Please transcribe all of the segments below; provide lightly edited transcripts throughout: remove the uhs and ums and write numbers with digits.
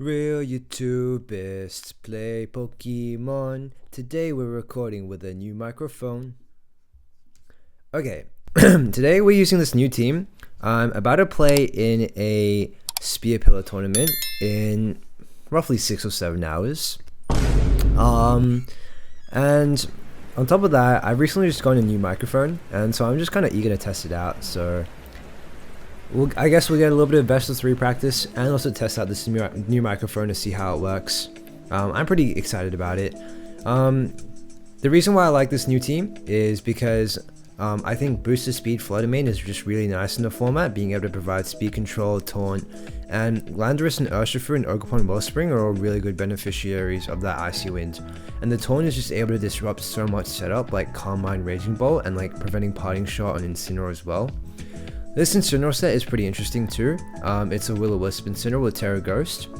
Real YouTubers play Pokemon. Today we're recording with a new microphone. Okay, today we're using this new team. I'm about to play in a Spear Pillar tournament in roughly 6 or 7 hours. And on top of that, I've recently just gotten a new microphone, and so I'm just kind of eager to test it out. So I guess we'll get a little bit of best of 3 practice and also test out this new microphone to see how it works. I'm pretty excited about it. The reason why I like this new team is because I think boosted speed flutter main is just really nice in the format, being able to provide speed control, taunt, and Landorus and Urshifu and Ogerpon Wellspring are all really good beneficiaries of that Icy Wind. And the taunt is just able to disrupt so much setup like Calm Mind Raging Bolt and like preventing Parting Shot on Incineroar as well. This Incineroar set is pretty interesting too. It's a Will-O-Wisp Incineroar with Terra Ghost.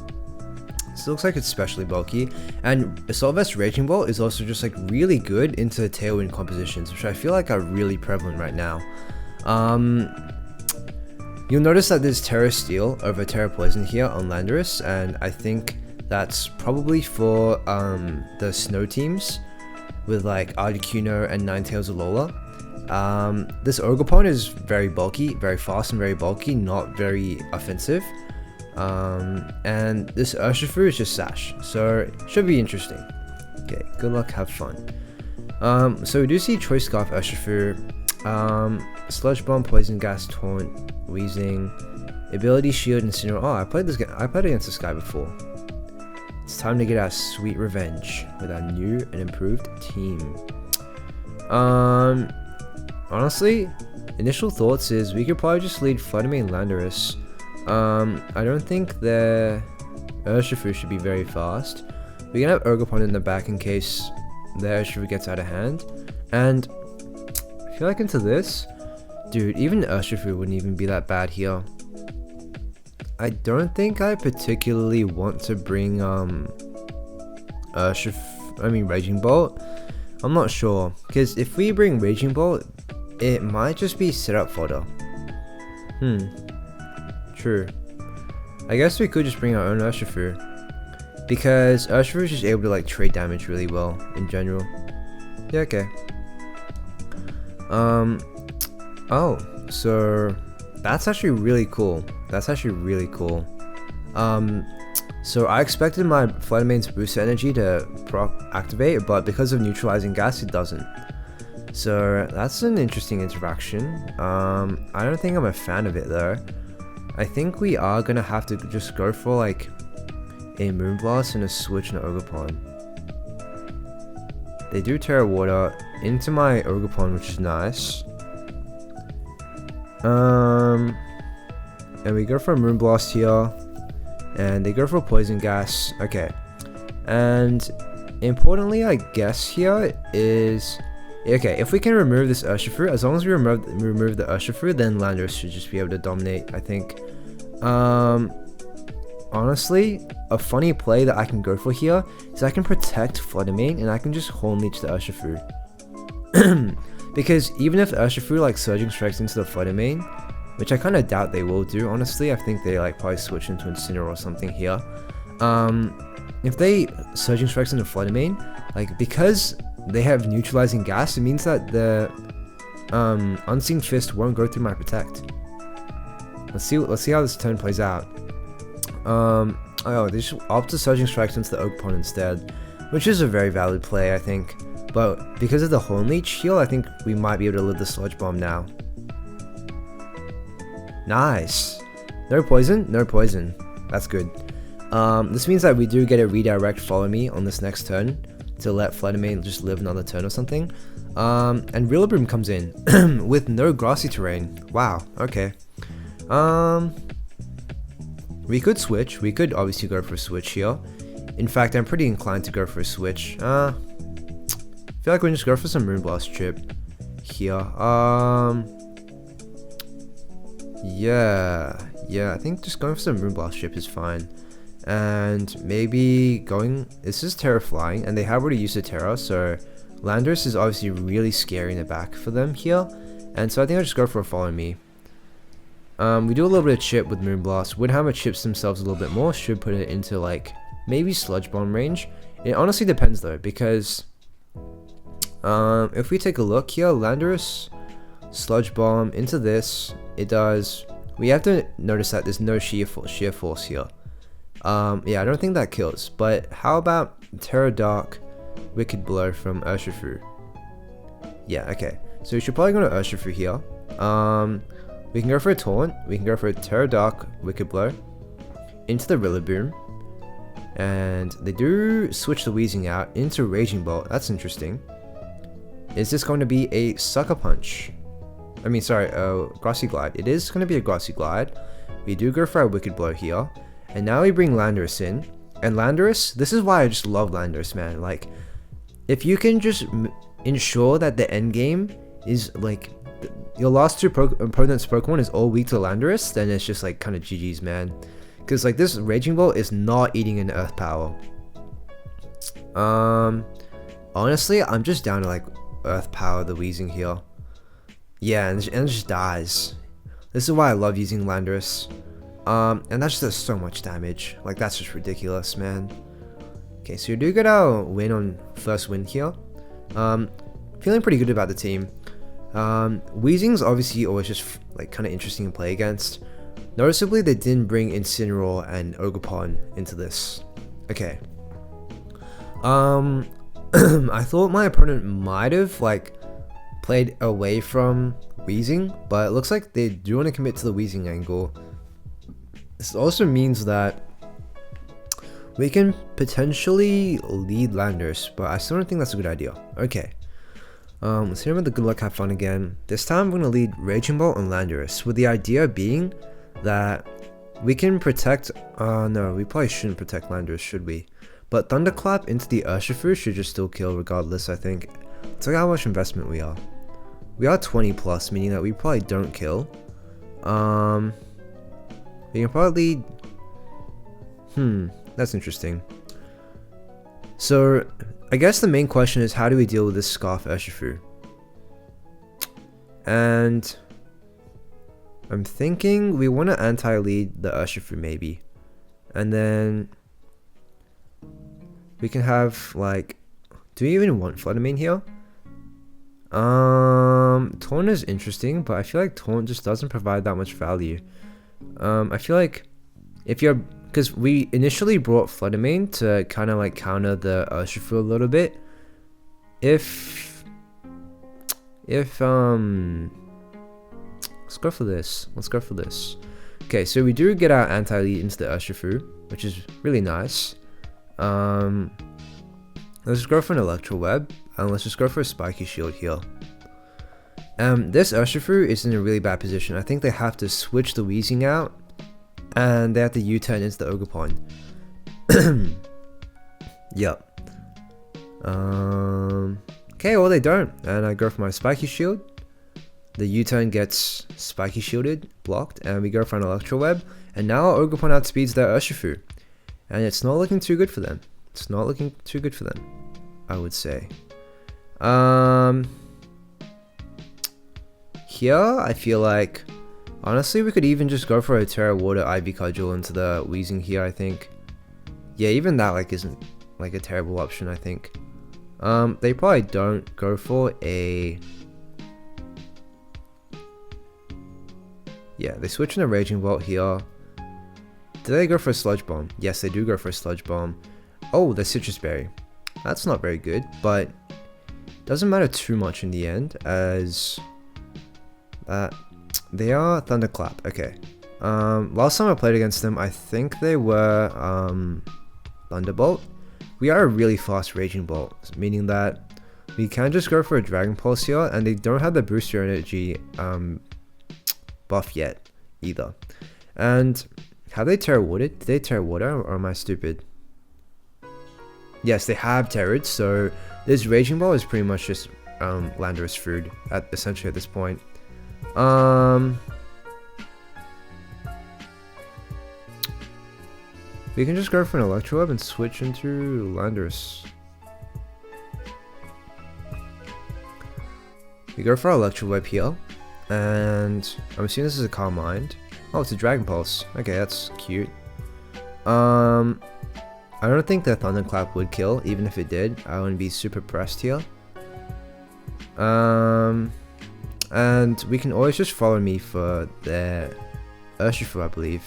So it looks like it's especially bulky. And Assault Vest Raging Bolt is also just like really good into Tailwind compositions, which I feel like are really prevalent right now. You'll notice that there's Terra Steel over Terra Poison here on Landorus, and I think that's probably for the snow teams with like Articuno and Ninetales Alola. This Ogerpon is very bulky, very fast and very bulky, not very offensive. And this Urshifu is just Sash, so it should be interesting. Okay, good luck, have fun. So we do see Choice Scarf Urshifu, Sludge Bomb, Poison Gas, Taunt, Wheezing, Ability Shield, Incineroar. Oh, I played against this guy before. It's time to get our sweet revenge with our new and improved team. Honestly, initial thoughts is we could probably just lead Flutter Main Landorus. I don't think their Urshifu should be very fast. We can have Ogerpon in the back in case their Urshifu gets out of hand. And I feel like into this, dude, even Urshifu wouldn't even be that bad here. I don't think I particularly want to bring Raging Bolt. I'm not sure, because if we bring Raging Bolt, it might just be setup fodder. True. I guess we could just bring our own Urshifu, because Urshifu is just able to like trade damage really well in general. Yeah, okay. Oh, so that's actually really cool. So I expected my Flutter Main's boost energy to activate, but because of neutralizing gas, it doesn't. So that's an interesting interaction. I don't think I'm a fan of it though. I think we are gonna have to just go for like a Moonblast and a switch and an Ogerpon. They do Terra Water into my Ogerpon, which is nice. And we go for a Moonblast here, and they go for Poison Gas. Okay, and importantly, I guess here is okay. If we can remove this Urshifu, as long as we remove the Urshifu, then Landorus should just be able to dominate, I think. Honestly, a funny play that I can go for here is I can protect Flutter Main and I can just Horn Leech the Urshifu. Because even if Urshifu like Surging Strikes into the Flutter Main, which I kind of doubt they will do, honestly, I think they like probably switch into Incineroar or something here. If they Surging Strikes into Flutter Main, like because they have neutralizing gas, it means that the Unseen Fist won't go through my Protect. Let's see how this turn plays out. Oh, they just opt to Surging Strikes into the Ogerpon instead, which is a very valid play, I think. But because of the Horn Leech heal, I think we might be able to live the Sludge Bomb now. Nice. No poison? No poison. That's good. This means that we do get a redirect Follow Me on this next turn to let Flutter Main just live another turn or something. And Rillaboom comes in with no grassy terrain. Wow, okay. We could switch. We could obviously go for a switch here. In fact, I'm pretty inclined to go for a switch. I feel like we can just go for some Moonblast chip here. Yeah, I think just going for some Moonblast chip is fine. And maybe going, this is Terra Flying, and they have already used a Terra, so Landorus is obviously really scary in the back for them here. And so I think I'll just go for a Follow Me. We do a little bit of chip with Moonblast. Windhammer chips themselves a little bit more. Should put it into like maybe Sludge Bomb range. It honestly depends though, because if we take a look here, Landorus, Sludge Bomb into this, it does. We have to notice that there's no sheer force here. Yeah, I don't think that kills. But how about Terra Dark, Wicked Blow from Urshifu? Yeah, okay. So we should probably go to Urshifu here. We can go for a Taunt. We can go for a Terra Dark, Wicked Blow into the Rillaboom. And they do switch the Weezing out into Raging Bolt. That's interesting. Is this going to be a Sucker Punch? I mean, sorry, Grassy Glide. It is going to be a Grassy Glide. We do go for a Wicked Blow here. And now we bring Landorus in. And Landorus, this is why I just love Landorus, man. Like, if you can just ensure that the end game is like your last two opponent's Pokemon is all weak to Landorus, then it's just like kind of GG's, man. Because like this Raging Bolt is not eating an Earth Power. Honestly, I'm just down to like Earth Power the Weezing here. Yeah, and it just dies. This is why I love using Landorus. And that just does so much damage. Like, that's just ridiculous, man. Okay, so we do get our win on first win here. Feeling pretty good about the team. Weezing's obviously always just like kind of interesting to play against. Noticeably, they didn't bring Incineroar and Ogerpon into this. Okay. I thought my opponent might have like played away from Weezing, but it looks like they do want to commit to the Weezing angle. This also means that we can potentially lead Landorus, but I still don't think that's a good idea. Okay. Let's remember the good luck, have fun again. This time I'm going to lead Raging Bolt and Landorus, with the idea being that we can protect, no, we probably shouldn't protect Landorus, should we? But Thunderclap into the Urshifu should just still kill regardless, I think. It's like how much investment we are. We are 20 plus, meaning that we probably don't kill. We can probably lead... that's interesting. So, I guess the main question is, how do we deal with this Scarf Urshifu? And I'm thinking we want to anti-lead the Urshifu maybe. And then we can have like... Do we even want Flutter Mane here? Taunt is interesting, but I feel like Taunt just doesn't provide that much value. I feel like if you're... Because we initially brought Flutter Mane to kind of like counter the Urshifu a little bit. Let's go for this. Let's go for this. Okay, so we do get our anti-lead into the Urshifu, which is really nice. Let's just go for an Electro Web, and let's just go for a Spiky Shield here. This Urshifu is in a really bad position. I think they have to switch the Weezing out, and they have to U-turn into the Ogerpon. Yep. Okay, well they don't, and I go for my Spiky Shield. The U-turn gets Spiky Shielded, blocked, and we go for an Electro Web, and now our Ogerpon outspeeds their Urshifu, and it's not looking too good for them. It's not looking too good for them, I would say. Here, I feel like, honestly, we could even just go for a Terra Water Ivy Cudgel into the Weezing here, I think. Yeah, even that like isn't like a terrible option, I think. They probably don't go for a... Yeah, they switch in a Raging Bolt here. Do they go for a Sludge Bomb? Yes, they do go for a Sludge Bomb. Oh, the Citrus Berry. That's not very good, but doesn't matter too much in the end, as they are Thunderclap. Okay. Last time I played against them, I think they were Thunderbolt. We are a really fast Raging Bolt, meaning that we can just go for a Dragon Pulse here, and they don't have the Booster Energy buff yet either. And have they Terra Watered? Did they Terra Water, or am I stupid? Yes, they have Terra'd, so this Raging Ball is pretty much just Landorus food essentially at this point. We can just go for an Electro Web and switch into Landorus. We go for our Electro Web here, and I'm assuming this is a Calm Mind. Oh, it's a Dragon Pulse. Okay, that's cute. I don't think the Thunderclap would kill. Even if it did, I wouldn't be super pressed here. And we can always just follow me for their Urshifu, I believe.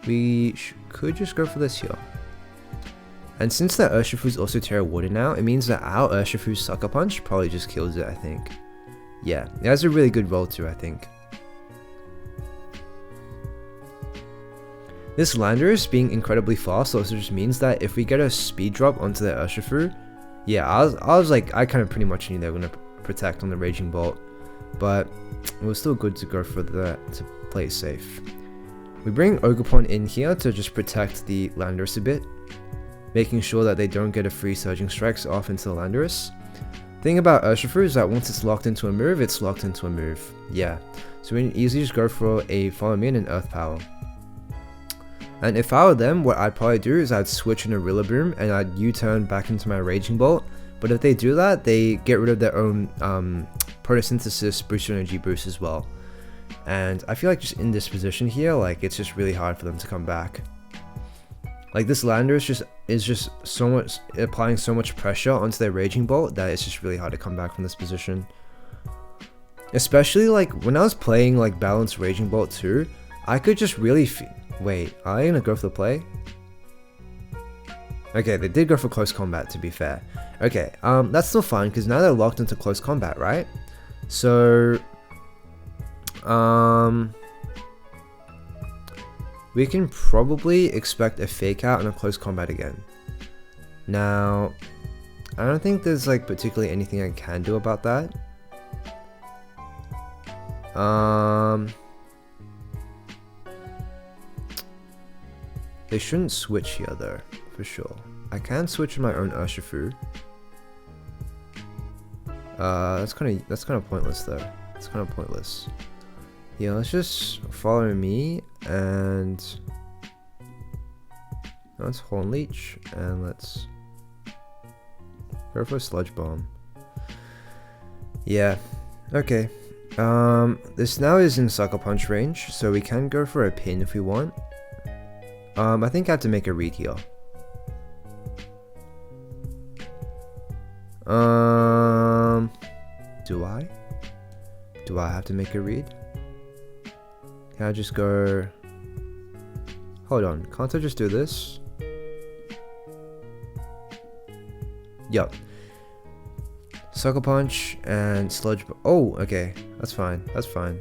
We could just go for this here. And since that Urshifu is also Terra Water now, it means that our Urshifu's Sucker Punch probably just kills it, I think. Yeah, it has a really good roll too, I think. This Landorus being incredibly fast also just means that if we get a speed drop onto the Urshifu, yeah, I was like, I kind of pretty much knew they were going to protect on the Raging Bolt, but it was still good to go for to play it safe. We bring Ogerpon in here to just protect the Landorus a bit, making sure that they don't get a free Surging Strikes off into the Landorus. Thing about Urshifu is that once it's locked into a move, it's locked into a move. Yeah, so we can easily just go for a Follow Me and an Earth Power. And if I were them, what I'd probably do is I'd switch in a Rillaboom and I'd U-turn back into my Raging Bolt. But if they do that, they get rid of their own Photosynthesis Booster Energy boost as well. And I feel like just in this position here, like it's just really hard for them to come back. Like this Landorus is just so much applying so much pressure onto their Raging Bolt that it's just really hard to come back from this position. Especially like when I was playing like balanced Raging Bolt 2, I could just really wait, are they gonna go for the play? Okay, they did go for close combat, to be fair. Okay, that's still fine because now they're locked into close combat, right? So we can probably expect a Fake Out and a close combat again. Now, I don't think there's like particularly anything I can do about that. They shouldn't switch here though, for sure. I can switch in my own Urshifu. That's kind of pointless though. It's kind of pointless. Yeah, let's just follow me and let's Horn Leech and let's go for a Sludge Bomb. Yeah, okay. This now is in Sucker Punch range, so we can go for a pin if we want. I think I have to make a read here. Do I? Do I have to make a read? Can I just go... Hold on, can't I just do this? Yup. Sucker Punch and Sludge... Oh, okay. That's fine. That's fine.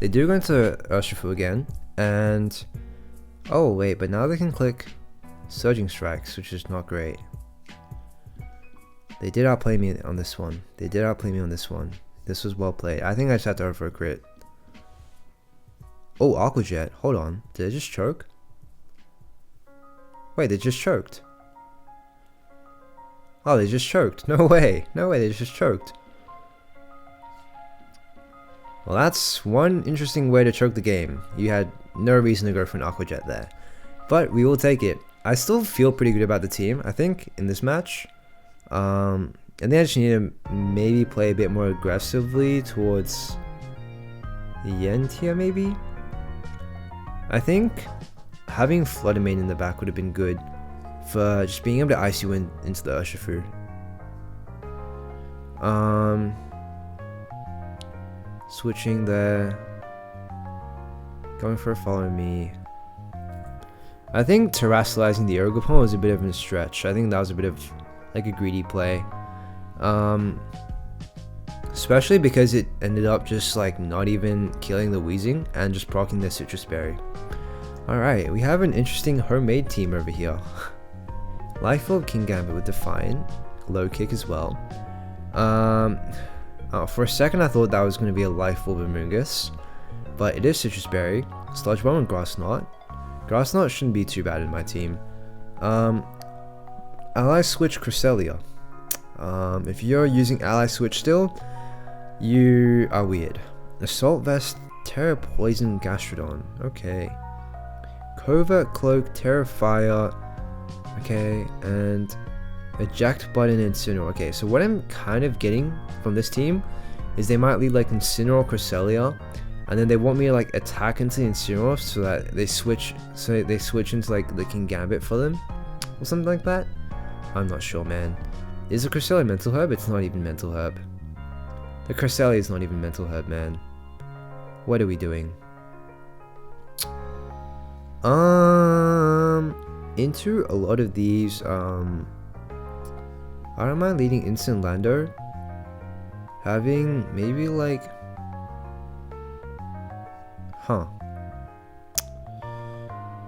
They do go into Urshifu again, and... Oh, wait, but now they can click Surging Strikes, which is not great. They did outplay me on this one. They did outplay me on this one. This was well played. I think I just had to go for a crit. Oh, Aqua Jet. Hold on. Did they just choke? Wait, they just choked. Oh, they just choked. No way. No way, they just choked. Well, that's one interesting way to choke the game. You had no reason to go for an Aqua Jet there. But we will take it. I still feel pretty good about the team, I think, in this match. And then I just need to maybe play a bit more aggressively towards the end here, maybe? I think having Flutter Mane in the back would have been good for just being able to ice you into the Urshifu. Switching there. Going for a Follow Me. I think terrestrializing the Ogerpon was a bit of a stretch. I think that was a bit of like a greedy play. Especially because it ended up just like not even killing the Weezing and just proccing the Citrus Berry. Alright, we have an interesting homemade team over here. Life Orb King Gambit with Defiant, Low Kick as well. For a second I thought that was going to be a Life Orb Amoonguss, but it is Citrus Berry, Sludge Bomb and Grass Knot. Grass Knot shouldn't be too bad in my team. Ally Switch Cresselia. If you're using Ally Switch still, you are weird. Assault Vest, Terra Poison Gastrodon. Okay. Covert Cloak, Terra Fire. Okay, and Eject button Incineroar. Okay, so what I'm kind of getting from this team is they might lead like Incineroar, Cresselia, and then they want me to like attack into the Incineroar so that they switch into like the King Gambit for them or something like that. I'm not sure, man. Is the Cresselia Mental Herb? It's not even Mental Herb. The Cresselia is not even Mental Herb, man. What are we doing? Into a lot of these, I don't mind leading Instant Lando. Having maybe like,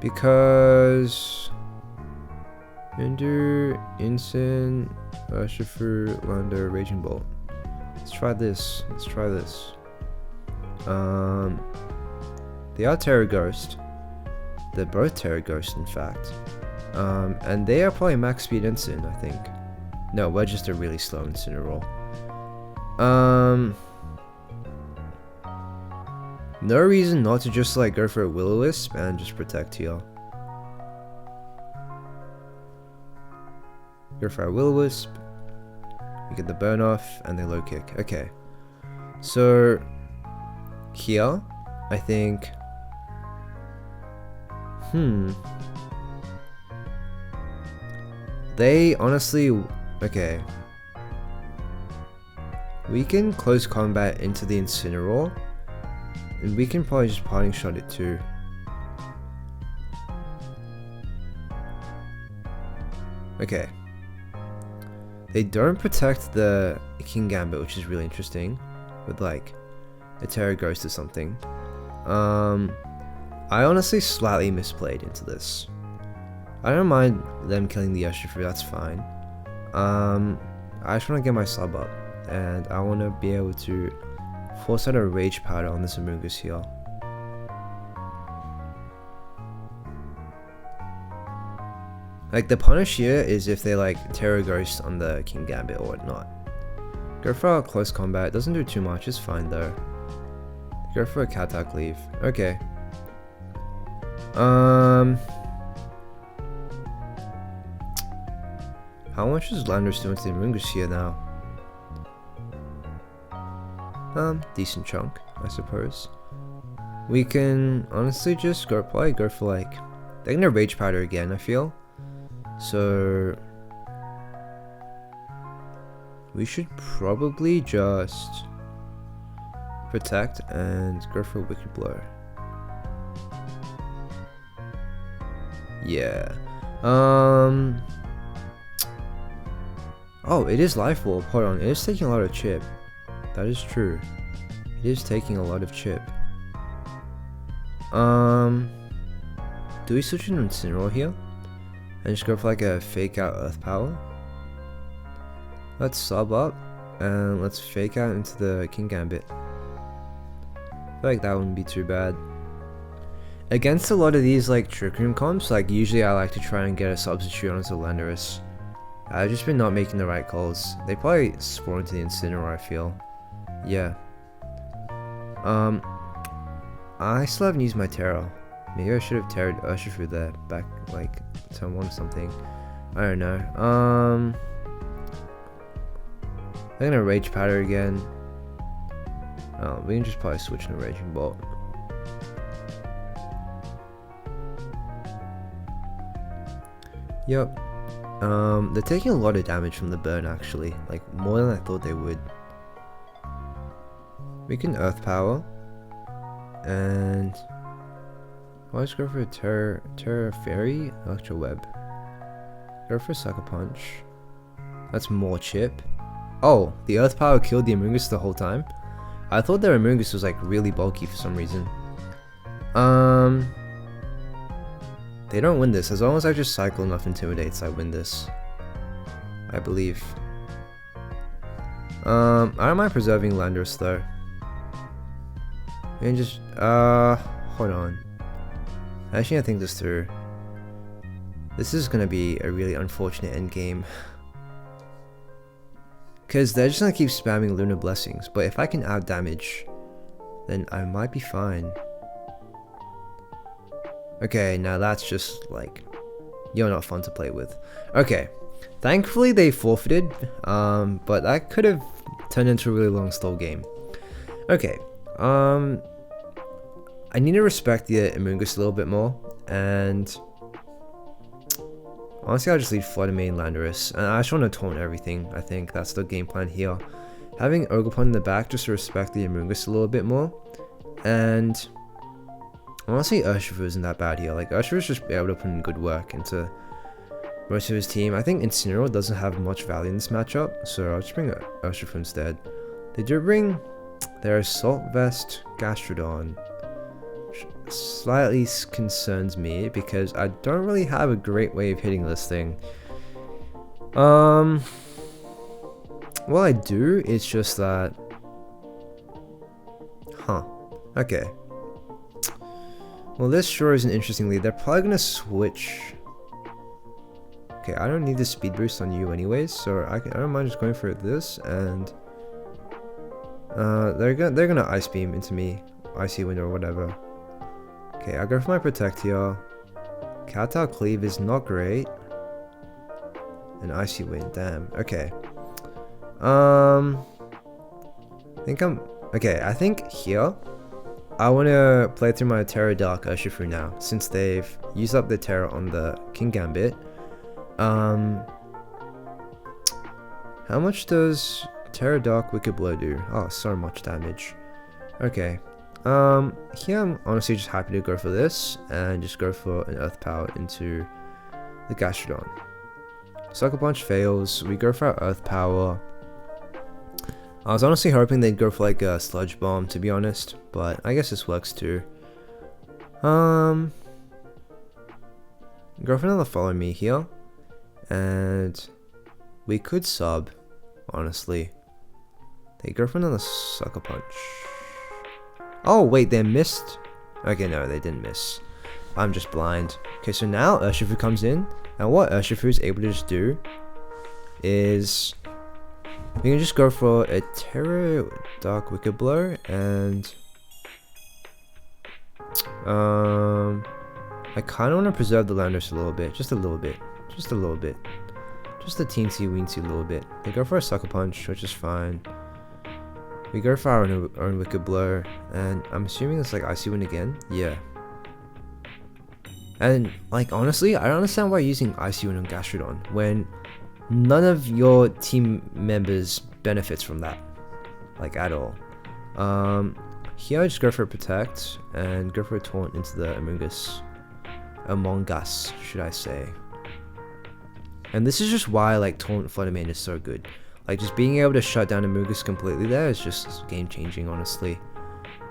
because Ender, Instant, Urshifu, Lando, Raging Bolt. Let's try this. They are Terra Ghost. They're both Terra Ghost, in fact. And they are probably max speed Instant, I think. No, we're just a really slow Incineroar. No reason not to just like go for a Will-O-Wisp and just protect here. Go for a Will-O-Wisp. We get the burn off and they low kick. Okay. So here, I think. They honestly, okay. We can close combat into the Incineroar, and we can probably just parting shot it too. Okay. They don't protect the King Gambit, which is really interesting, with like a Terra Ghost or something. I honestly slightly misplayed into this. I don't mind them killing the Urshifu, that's fine. I just want to get my sub up, and I want to be able to force out a Rage Powder on this Amoonguss here. Like, the punish here is if they like Terra Ghost on the King Gambit or whatnot. Go for a close combat, it doesn't do too much, it's fine though. Go for a Katak Leave, okay. How much is Landorus doing to the Amoonguss here now? Decent chunk, I suppose. We can honestly just probably go for like, they're gonna Rage Powder again, I feel. So we should probably just protect and go for a Wicked Blow. Yeah. Oh, it is Life Orb. Hold on, it is taking a lot of chip. That is true. It is taking a lot of chip. Do we switch into Incineroar here? And just go for like a fake out Earth Power? Let's sub up and let's fake out into the King Gambit. I feel like that wouldn't be too bad. Against a lot of these like Trick Room comps, like usually I like to try and get a substitute onto Landorus. I've just been not making the right calls. They probably spawn into the Incineroar, I feel. Yeah. I still haven't used my Terra. Maybe I should have Terra'd Urshifu there back like turn 1 or something. I don't know. I'm gonna Rage Powder again. We can just probably switch to Raging Bolt. Yep. They're taking a lot of damage from the burn actually, like more than I thought they would. We can Earth Power, and I'll just go for a Terra Fairy, Electro Web. Go for a Sucker Punch. That's more chip. Oh, the Earth Power killed the Amoonguss the whole time? I thought their Amoonguss was like really bulky for some reason. They don't win this. As long as I just cycle enough Intimidates, I win this. I believe. I don't mind preserving Landorus though. And just, hold on. Actually, I think this through. This is gonna be a really unfortunate endgame. Because they're just gonna keep spamming Lunar Blessings, but if I can out damage, then I might be fine. Okay, now that's just like, you're not fun to play with. Okay, Thankfully they forfeited, but that could have turned into a really long stall game. Okay, I need to respect the Amoonguss a little bit more, and honestly I'll just leave Flutter Mane Landorus, and I just want to taunt everything. I think that's the game plan here. Having Ogerpon in the back just to respect the Amoonguss a little bit more, and honestly Urshifu isn't that bad here. Like Urshifu's just able to put in good work into most of his team. I think Incineroar doesn't have much value in this matchup, so I'll just bring Urshifu instead. They do bring their Assault Vest Gastrodon. Slightly concerns me because I don't really have a great way of hitting this thing. Well, I do, it's just that... Okay. Well, this sure is an interesting lead. They're probably gonna switch. Okay, I don't need the speed boost on you anyways, so I don't mind just going for this, and they're gonna Ice Beam into me, Icy Wind or whatever. Okay, I'll go for my Protect here. Kowtow Cleave is not great. And Icy Wind, damn. Okay. I think here I want to play through my Terra Dark Urshifu now, since they've used up the Terra on the King Gambit. How much does Terra Dark Wicked Blow do? Oh, so much damage. Okay. Here I'm honestly just happy to go for this and just go for an Earth Power into the Gastrodon. Sucker Punch fails, we go for our Earth Power. I was honestly hoping they'd go for like a Sludge Bomb, to be honest, but I guess this works too. Go for another Follow Me here, and we could sub, honestly. They go for another Sucker Punch. Oh wait, they missed. Okay, no, they didn't miss. I'm just blind. Okay, so now Urshifu comes in, and what Urshifu is able to just do is we can just go for a Terra Dark Wicked Blow, and I kind of want to preserve the Landorus a little bit, just a little bit, just a little bit, just a teensy weensy little bit. They go for a Sucker Punch, which is fine. We go for our own Wicked Blow, and I'm assuming it's like Icy Wind again. Yeah. And like honestly, I don't understand why you're using Icy Wind on Gastrodon when none of your team members benefits from that, like at all. Here I just go for a Protect and go for a Taunt into the Among Us, should I say. And this is just why like Taunt Flutter Mane is so good. Like just being able to shut down Amoonguss completely there is just game changing, honestly.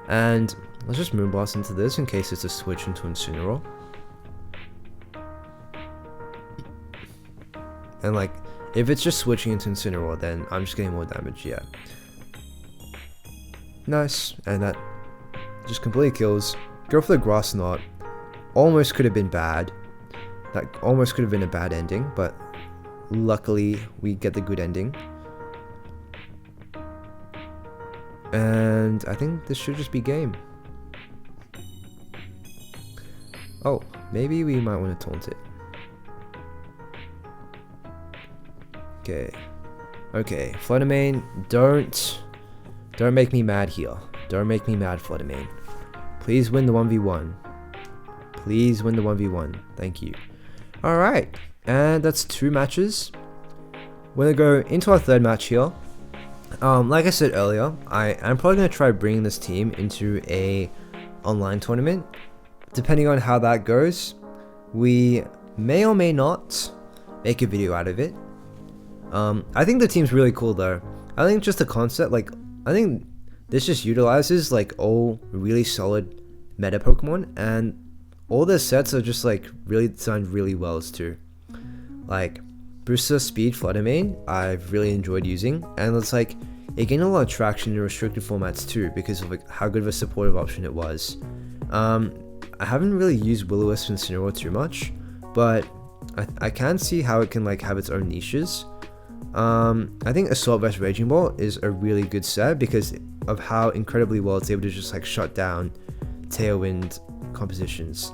And let's just Moonblast into this in case it's a switch into Incineroar. And like, if it's just switching into Incineroar, then I'm just getting more damage, yeah. Nice, and that just completely kills. Go for the Grass Knot. Almost could have been bad. That almost could have been a bad ending, but luckily we get the good ending. And I think this should just be game. Oh, maybe we might want to taunt it. Okay. Okay, Flutter Mane, don't make me mad here. Don't make me mad, Flutter Mane. Please win the 1v1. Please win the 1v1. Thank you. Alright, and that's 2 matches. We're gonna go into our 3rd match here. Like I said earlier, I'm probably gonna try bringing this team into a online tournament. Depending on how that goes, we may or may not make a video out of it. I think the team's really cool though. I think just the concept, like, I think this just utilizes like all really solid meta Pokemon, and all the sets are just like really designed really well as too. Like Booster Speed Flutter Mane, I've really enjoyed using, and it's like it gained a lot of traction in restricted formats too because of like how good of a supportive option it was. I haven't really used Will-O-Wisp and Incineroar too much, but I can see how it can like have its own niches. I think Assault Vest Raging Ball is a really good set because of how incredibly well it's able to just like shut down Tailwind compositions.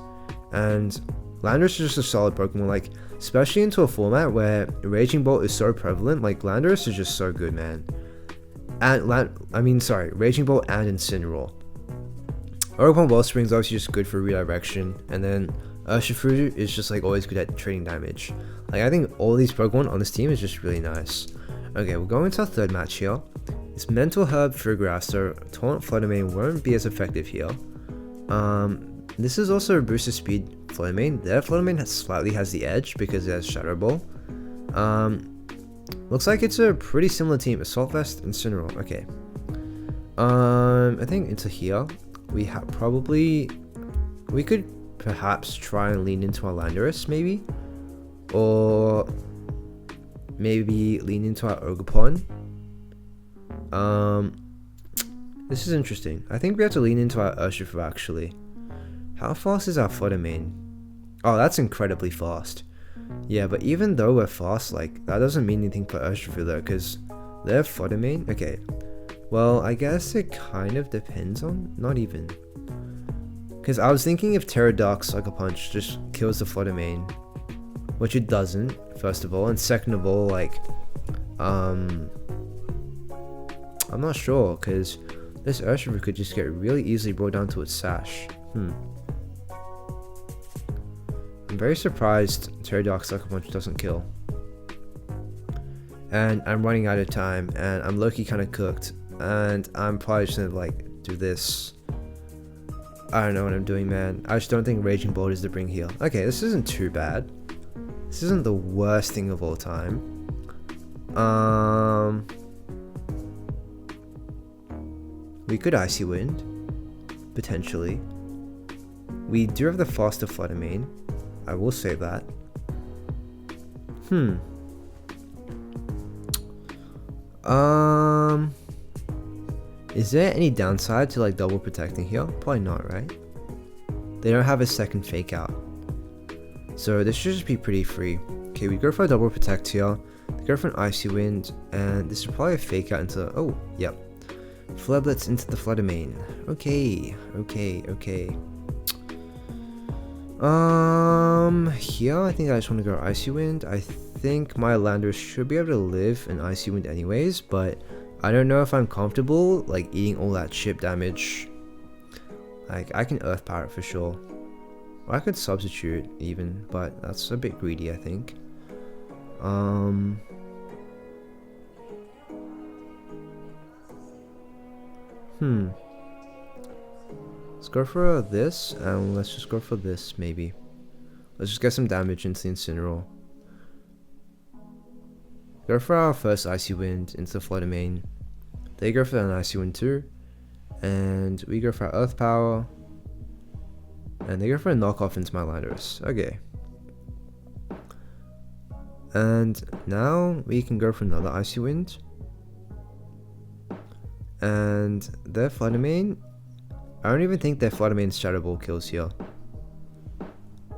And Landorus is just a solid Pokemon, like, especially into a format where Raging Bolt is so prevalent. Like, Landorus is just so good, man. And Raging Bolt and Incineroar. Pokemon Wellspring is obviously just good for redirection, and then Urshifu is just like always good at trading damage. Like, I think all these Pokemon on this team is just really nice. Okay, we'll go into our third match here. It's Mental Herb for Grass, so Taunt Flutter Mane won't be as effective here. This is also a boosted speed Flutter Mane. Their Flutter Mane slightly has the edge because it has Shadow Ball. Looks like it's a pretty similar team. Assault Vest, Incineroar. Okay. I think into here we could perhaps try and lean into our Landorus maybe, or maybe lean into our Ogerpon. This is interesting. I think we have to lean into our Urshifu actually. How fast is our Flutter Mane? Oh, that's incredibly fast. Yeah, but even though we're fast, like, that doesn't mean anything for Urshifu though, because they're Flutter Mane. Okay, well, I guess it kind of depends on, not even. Because I was thinking if Pterodactyl Sucker Punch just kills the Flutter Mane, which it doesn't, first of all, and second of all, like, I'm not sure, because this Urshifu could just get really easily brought down to its sash. I'm very surprised Pterodactyl Sucker Punch doesn't kill. And I'm running out of time, and I'm low-key kind of cooked, and I'm probably just gonna like do this. I don't know what I'm doing, man. I just don't think Raging Bolt is the bring heal. Okay, this isn't too bad. This isn't the worst thing of all time. We could Icy Wind, potentially. We do have the faster Flutter Mane. I will say that. Is there any downside to like double protecting here? Probably not, right? They don't have a second fake out, so this should just be pretty free. Okay, we go for a double protect here. We go for an Icy Wind, and this is probably a fake out into. Oh, yep. Fleblets into the Flutter Mane. Okay. Here I think I just want to go Icy Wind. I think my Landorus should be able to live an Icy Wind anyways, but I don't know if I'm comfortable like eating all that chip damage. Like, I can Earth Power it for sure, or I could substitute even, but that's a bit greedy, I think. Let's go for this, and let's just go for this maybe. Let's just get some damage into the Incineroar. Go for our first Icy Wind into the Flutter Mane. They go for an Icy Wind too. And we go for our Earth Power. And they go for a knockoff into my Landorus. Okay. And now we can go for another Icy Wind. And their Flutter Mane, I don't even think their Flutter Mane's Shadow Ball kills here.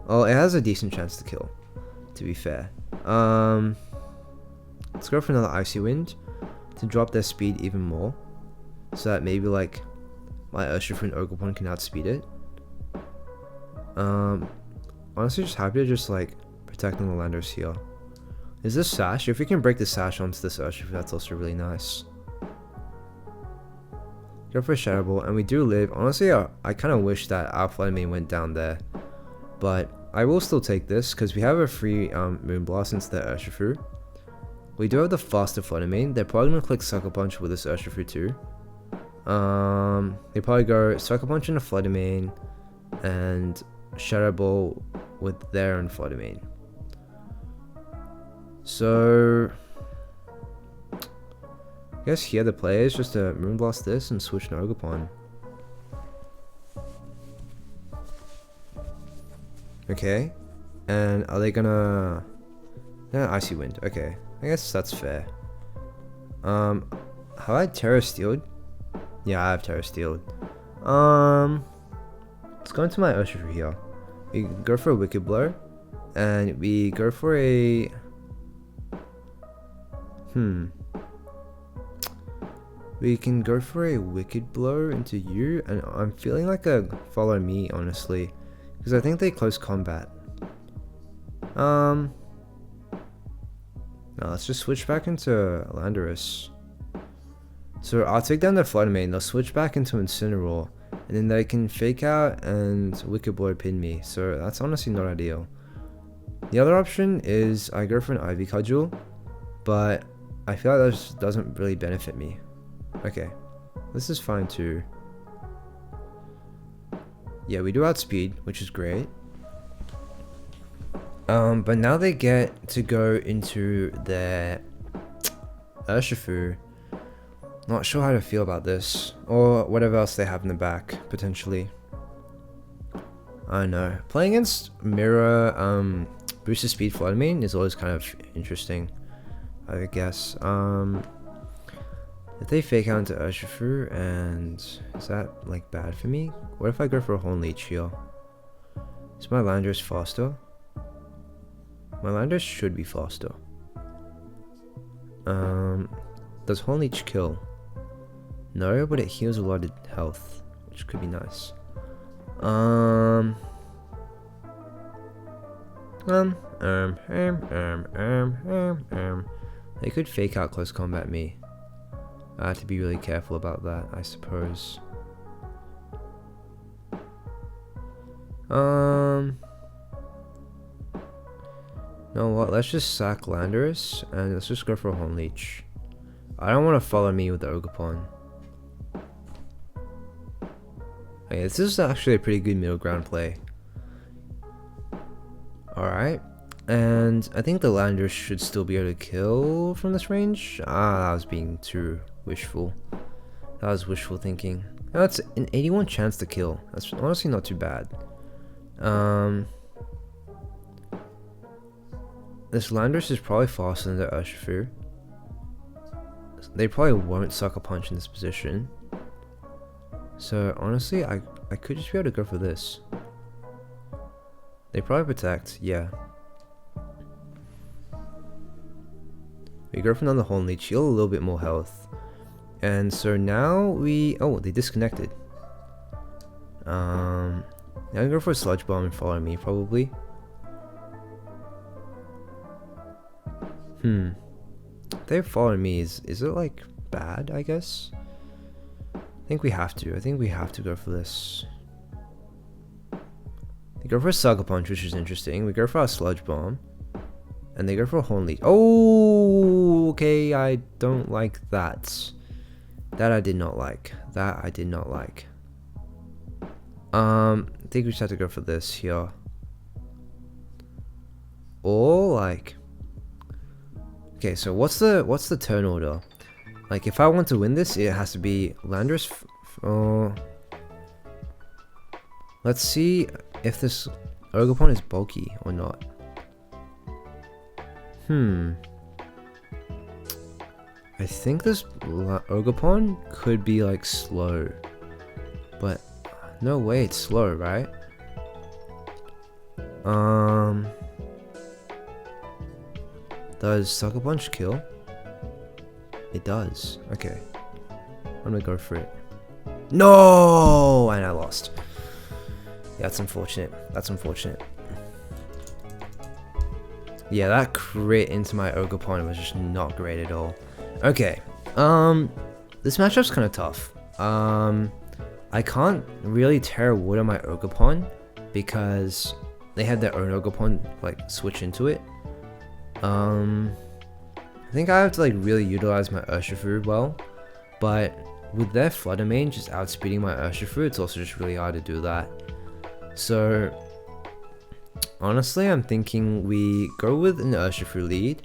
Oh, it has a decent chance to kill, to be fair. Let's go for another Icy Wind to drop their speed even more, so that maybe like my Urshifu and Ogerpon can outspeed it. Honestly, just happy to just like protecting the Landorus here. Is this Sash? If we can break the Sash onto this Urshifu, that's also really nice. Go for a Shadow Ball, and we do live. Honestly, I kind of wish that our Flutter Mane went down there, but I will still take this because we have a free Moonblast into the Urshifu. We do have the faster Flutter Mane. They're probably gonna click Sucker Punch with this Urshifu too. They probably go Sucker Punch into Flutter Mane and Shadow Ball with their own Flutter Mane. So I guess here the play is just to Moonblast this and switch to Ogerpon. Okay, and are they gonna... Yeah, Icy Wind. Okay, I guess that's fair. Have I Terra Steeled? Yeah, I have Terra Steeled. Let's go into my Urshifu here. We go for a Wicked Blow, and we go for a... We can go for a Wicked Blow into you, and I'm feeling like a Follow Me, honestly, because I think they close combat. Now let's just switch back into Landorus. So I'll take down the Flutter Mane, they'll switch back into Incineroar, and then they can Fake Out and Wicked Blow pin me, so that's honestly not ideal. The other option is I go for an Ivy Cudgel, but I feel like that doesn't really benefit me. Okay, this is fine too. Yeah, we do outspeed, which is great. But now they get to go into their Urshifu. Not sure how to feel about this, or whatever else they have in the back, potentially. I don't know. Playing against Mirror, boosted speed Flutter Mane is always kind of interesting, I guess. If they Fake Out into Urshifu, and is that like bad for me? What if I go for a Horn Leech here? Is my Landorus faster? My Landorus should be faster. Does Horn Leech kill? No, but it heals a lot of health, which could be nice. They could Fake Out close combat me. I have to be really careful about that, I suppose. You know what, let's just sack Landorus and let's just go for a Horn Leech. I don't want to follow me with the Ogerpon. Okay, this is actually a pretty good middle ground play. Alright, and I think the Landorus should still be able to kill from this range. That was being too wishful. That was wishful thinking. That's an 81 chance to kill. That's honestly not too bad. This Landorus is probably faster than the Urshifu. They probably won't Sucker Punch in this position. So honestly, I could just be able to go for this. They probably protect, yeah. We go for another Horn Leech, heal a little bit more health. And so now they disconnected. Now I go for a Sludge Bomb and follow me, probably. They follow me, is it like bad, I guess? I think we have to go for this. They go for a Sucker Punch, which is interesting. We go for our Sludge Bomb. And they go for a Horn Leech. Oh, okay, I don't like that. That I did not like. I think we just have to go for this here. Or like, okay, so what's the turn order? Like, if I want to win this, it has to be Landorus. Let's see if this Ogerpon is bulky or not. I think this Ogerpon could be like slow, but no way it's slow, right? Does Sucker Punch kill? It does. Okay, I'm gonna go for it. No, and I lost. Yeah, that's unfortunate. Yeah, that crit into my Ogerpon was just not great at all. Okay, this matchup's kind of tough. I can't really tear wood on my Ogerpon because they had their own Ogerpon like switch into it. I think I have to like really utilize my Urshifu well, but with their Flutter Mane just outspeeding my Urshifu, it's also just really hard to do that. So honestly, I'm thinking we go with an Urshifu lead,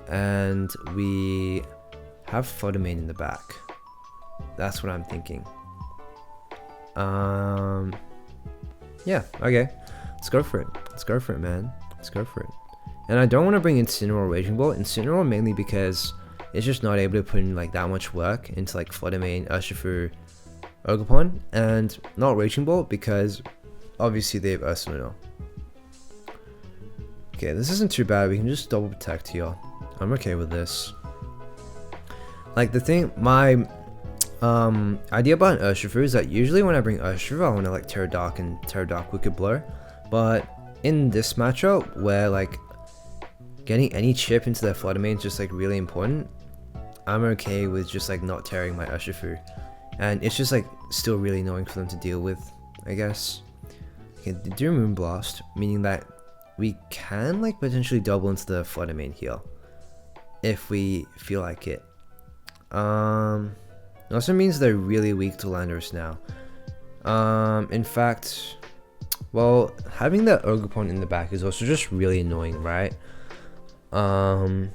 and we have Flutter Mane in the back. That's what I'm thinking. Yeah, okay. Let's go for it. Man. Let's go for it. And I don't want to bring Incineroar Raging Ball. Incineroar mainly because it's just not able to put in like that much work into like Flutter Mane, Urshifu, Ogerpon, and not Raging Ball because obviously they have Ursaluna. Okay, this isn't too bad. We can just double protect here. I'm okay with this. Like the thing, my idea about an Urshifu is that usually when I bring Urshifu, I want to like Terra Dark and Terra Dark Wicked Blow. But in this matchup, where like getting any chip into their flutter main is just like really important. I'm okay with just like not tearing my Urshifu, and it's just like still really annoying for them to deal with, I guess. Okay, they do Moonblast, meaning that we can like potentially double into the flutter main heal if we feel like it. It also means they're really weak to Landorus now. In fact, well, having that Ogerpon in the back is also just really annoying, right? I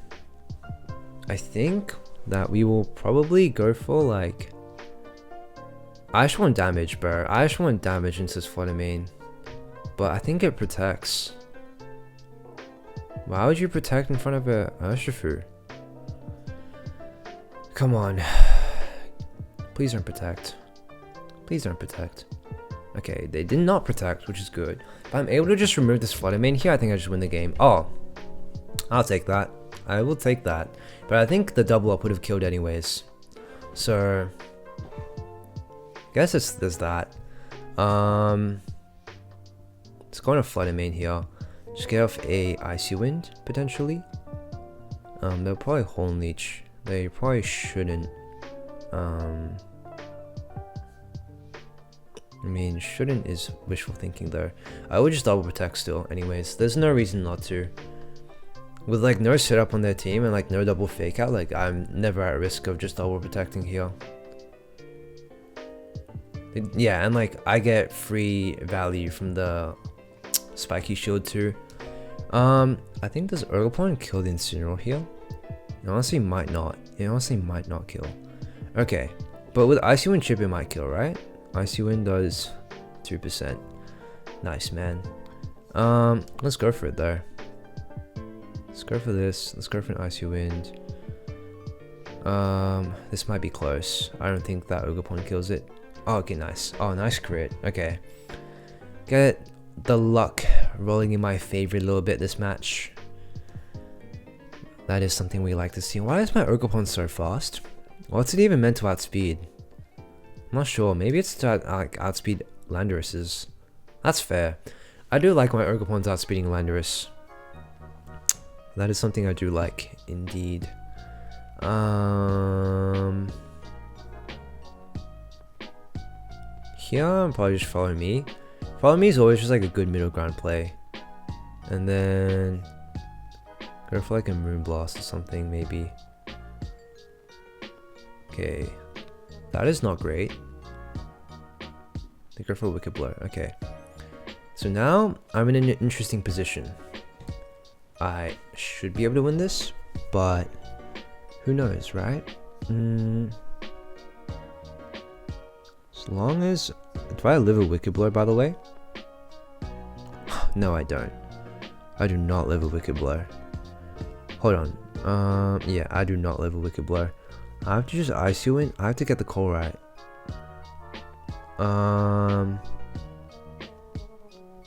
think that we will probably go for like, I just want damage, bro. I just want damage into this flutter main, but I think it protects. Why would you protect in front of a Urshifu? Come on. Please don't protect. Please don't protect. Okay, they did not protect, which is good. If I'm able to just remove this flutter main here, I think I just win the game. Oh, I'll take that. I will take that. But I think the double up would have killed anyways. So, I guess there's that. Let's go on a flutter main here. Just get off a Icy Wind, potentially. They'll probably Horn Leech. They probably shouldn't. I mean, shouldn't is wishful thinking though. I would just double protect still anyways. There's no reason not to. With like no setup on their team and like no double fake out, like I'm never at risk of just double protecting here. Yeah, and like I get free value from the spiky shield too. I think does Ogerpon kill the Incineroar here? It honestly might not. It honestly might not kill. Okay, but with Icy Wind chip it might kill, right? Icy Wind does 2%. Nice, man. Let's go for it though. Let's go for this. Let's go for an Icy Wind. This might be close. I don't think that Ogerpon kills it. Oh, okay, nice. Oh, nice crit. Okay. Get the luck rolling in my favor a little bit this match. That is something we like to see. Why is my Ogerpon so fast? What's it even meant to outspeed? I'm not sure. Maybe it's to outspeed Landorus's. That's fair. I do like my Ogerpon's outspeeding Landorus. That is something I do like, indeed. Here, I'm probably just Follow Me. Follow Me is always just like a good middle ground play. And then go for like a Moonblast or something, maybe. Okay. That is not great. They go for a Wicked Blow. Okay. So now I'm in an interesting position. I should be able to win this, but who knows, right? As long as... Do I live a Wicked Blow, by the way? No, I don't. I do not live a Wicked Blow. Hold on. Yeah, I do not live a Wicked Blow. I have to just Icy Wind. I have to get the call right.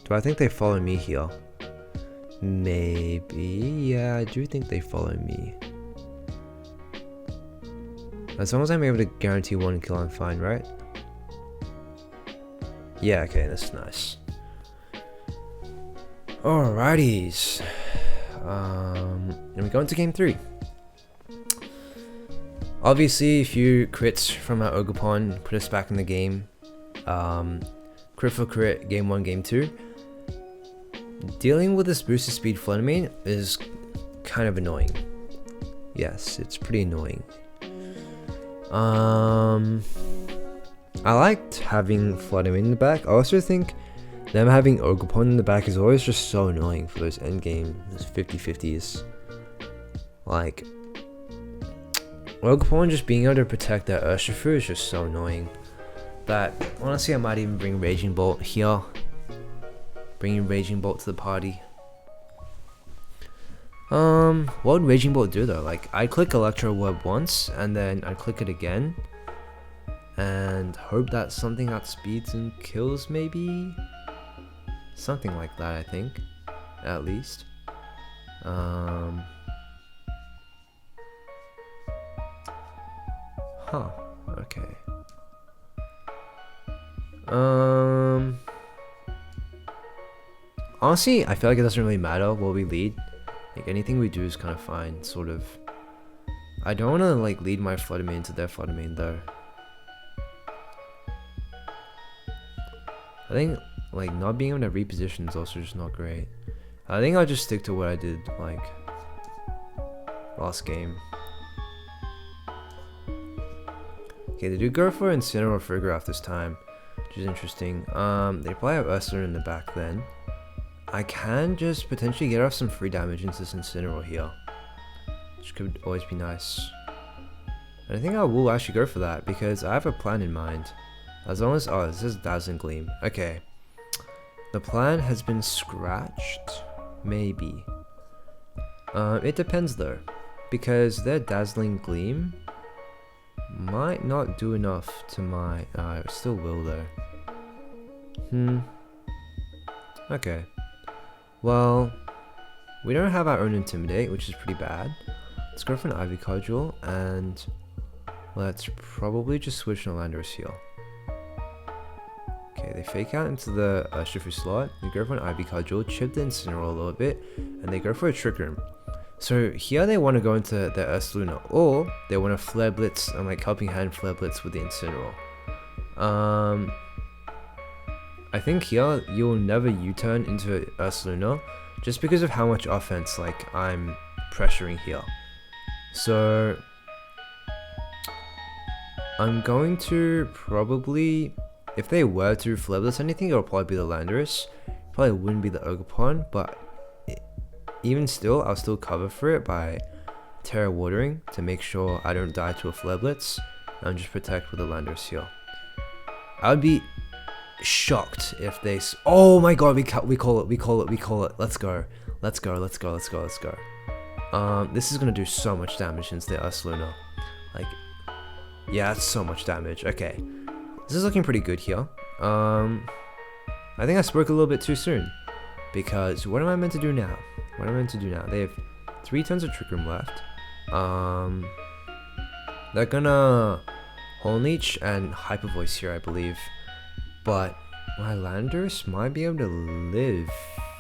Do I think they follow me here? Maybe. Yeah, I do think they follow me. As long as I'm able to guarantee one kill, I'm fine, right? Yeah, okay, that's nice. Alrighties. And we go into game 3. Obviously, a few crits from our Ogerpon put us back in the game. Crit for crit, game 1, game 2. Dealing with this boosted speed flutter main is kind of annoying. Yes, it's pretty annoying. I liked having flutter main in the back. I also think them having Ogerpon in the back is always just so annoying for those endgame, those 50-50s. Like, Ogerpon just being able to protect that Urshifu is just so annoying. That, honestly, I might even bring Raging Bolt here. Bringing Raging Bolt to the party. What would Raging Bolt do though? Like, I'd click Electro Web once, and then I'd click it again. And hope that something outspeeds and kills, maybe? Something like that, I think. At least. Huh. Okay. Honestly, I feel like it doesn't really matter what we lead. Like anything we do is kind of fine, sort of. I don't want to like lead my flutter main to their flutter main though. I think like not being able to reposition is also just not great. I think I'll just stick to what I did like last game. Okay, they do go for Incineroar Frigoraph this time, which is interesting. They probably have Ursula in the back then. I can just potentially get off some free damage into this Incineroar here, which could always be nice. And I think I will actually go for that because I have a plan in mind. As long as, oh, this is Dazzling Gleam. Okay. The plan has been scratched. Maybe. It depends though. Because their Dazzling Gleam might not do enough to my, it still will though. Okay. Well, we don't have our own Intimidate, which is pretty bad. Let's go for an Ivy Cudgel and let's probably just switch an Landorus here. Okay, they fake out into the Shifu slot, they go for an Ivy Cudgel, chip the Incineroar a little bit, and they go for a Trick Room. So here they want to go into their Ursaluna, or they want to Flare Blitz and like Helping Hand Flare Blitz with the Incineroar. I think here you'll never U-turn into Ursaluna, just because of how much offense like I'm pressuring here. So I'm going to probably, if they were to Flare Blitz anything, it'll probably be the Landorus. Probably wouldn't be the Ogerpon, but even still, I'll still cover for it by Terra Watering to make sure I don't die to a Flare Blitz and just protect with the Landorus here. I would be shocked if they oh my god, we call it. Let's go. This is gonna do so much damage into the Ursaluna. Like, yeah, that's so much damage. Okay, this is looking pretty good here. I think I spoke a little bit too soon, because what am I meant to do now? They have 3 turns of Trick Room left. They're gonna Horn Leech and Hyper Voice here, I believe. But my Landorus might be able to live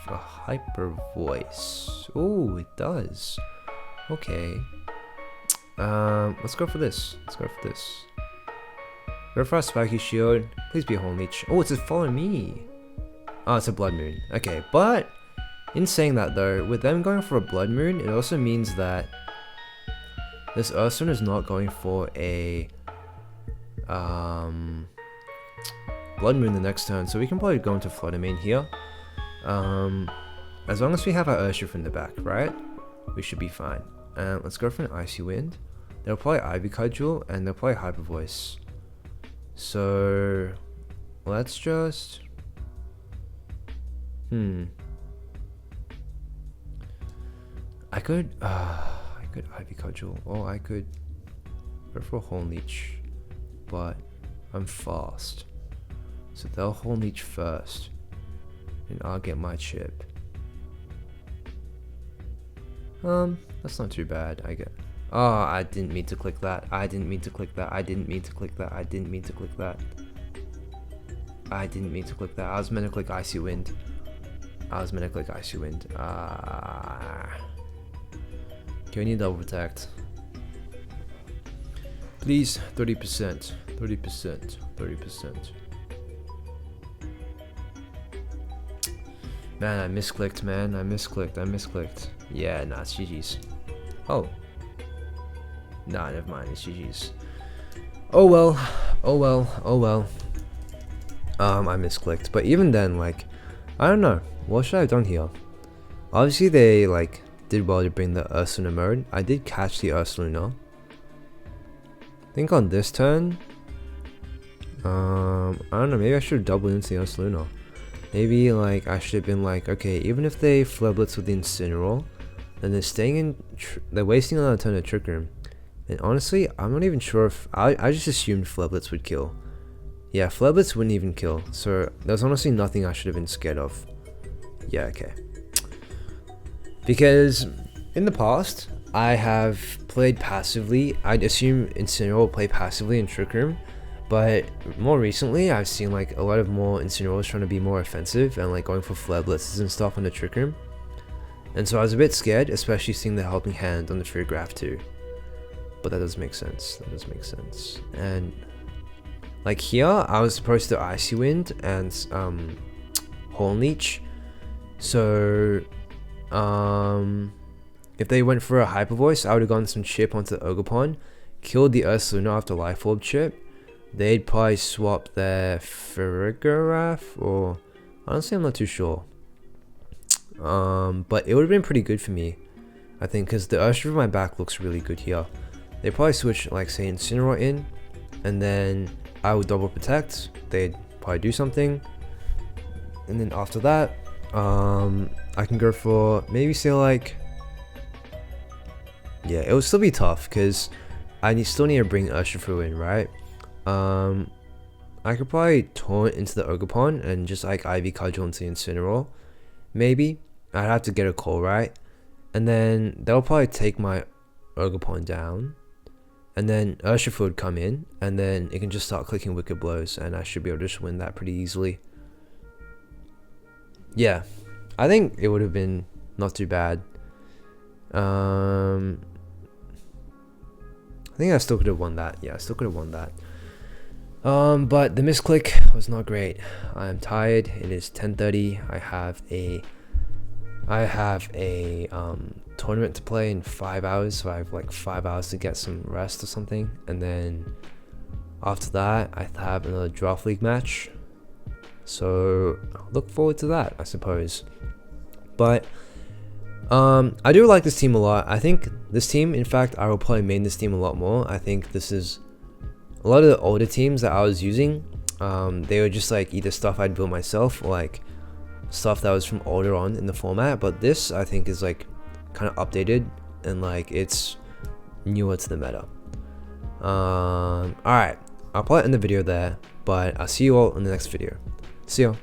a Hyper Voice. Oh, it does. Okay. Let's go for this. Go for our Spiky Shield. Please be a Horn Leech. Oh, it's a Follow Me. Oh, it's a Blood Moon. Okay, but in saying that though, with them going for a Blood Moon, it also means that this Ursula is not going for a Blood Moon the next turn, so we can probably go into Flutter Mane here. As long as we have our Urshifu in the back, right? We should be fine. Let's go for an Icy Wind. They'll probably Ivy Cudgel and they'll play Hyper Voice. So let's just I could Ivy Cudgel, or I could go for a Horn Leech, but I'm fast, so they'll Horn Leech first, and I'll get my chip. That's not too bad. I get. Oh, I didn't mean to click that. I didn't mean to click that. I was meant to click Icy Wind. Okay, we need double protect. Please, 30%. Man, I misclicked, I misclicked. Yeah, nah, it's GG's. Oh. Nah, never mind, it's GG's. Oh well. I misclicked, but even then, like, I don't know. What should I have done here? Obviously, they, like, did well to bring the Ursaluna mode. I did catch the Ursaluna. I think on this turn, I don't know, maybe I should have doubled into the Ursaluna. Maybe, like, I should have been like, okay, even if they Flare Blitz with the Incineroar, then they're staying in, they're wasting another turn of Trick Room. And honestly, I'm not even sure if, I just assumed Flare Blitz would kill. Yeah, Flare Blitz wouldn't even kill, so there's honestly nothing I should have been scared of. Yeah, okay. Because in the past, I have played passively. I'd assume Incineroar will play passively in Trick Room, but more recently, I've seen like a lot of more Incineroars trying to be more offensive and like going for Flare Blitzes and stuff in the Trick Room. And so I was a bit scared, especially seeing the helping hand on the free graph too. But that does make sense. That does make sense. And like here, I was supposed to Icy Wind and Horn Leech. So if they went for a Hyper Voice, I would have gone some chip onto the Ogerpon, killed the Ursaluna after Life Orb chip. They'd probably swap their Farigiraf, or honestly I'm not too sure. But it would have been pretty good for me, I think, because the Urshifu in my back looks really good here. They probably switch, like, say, Incineroar in, and then I would double protect. They'd probably do something, and then after that, I can go for maybe say like, yeah, it would still be tough because still need to bring Urshifu in, right? I could probably taunt into the Ogerpon and just like Ivy Cudgel into Incineroar. Maybe. I'd have to get a call right. And then they'll probably take my Ogerpon down. And then Urshifu would come in. And then it can just start clicking Wicked Blows. And I should be able to just win that pretty easily. Yeah. I think it would have been not too bad. I think I still could have won that. Yeah, I still could have won that. But the misclick was not great. I am tired. It is 10:30. I have a tournament to play in 5 hours, so I have like 5 hours to get some rest or something, and then after that I have another draft league match. So look forward to that, I suppose. But I do like this team a lot. I think this team, in fact, I will probably main this team a lot more. I think this is a lot of the older teams that I was using, they were just like either stuff I'd built myself or like stuff that was from older on in the format. But this, I think, is like kind of updated and like it's newer to the meta. Alright, I'll probably end the video there, but I'll see you all in the next video. See ya.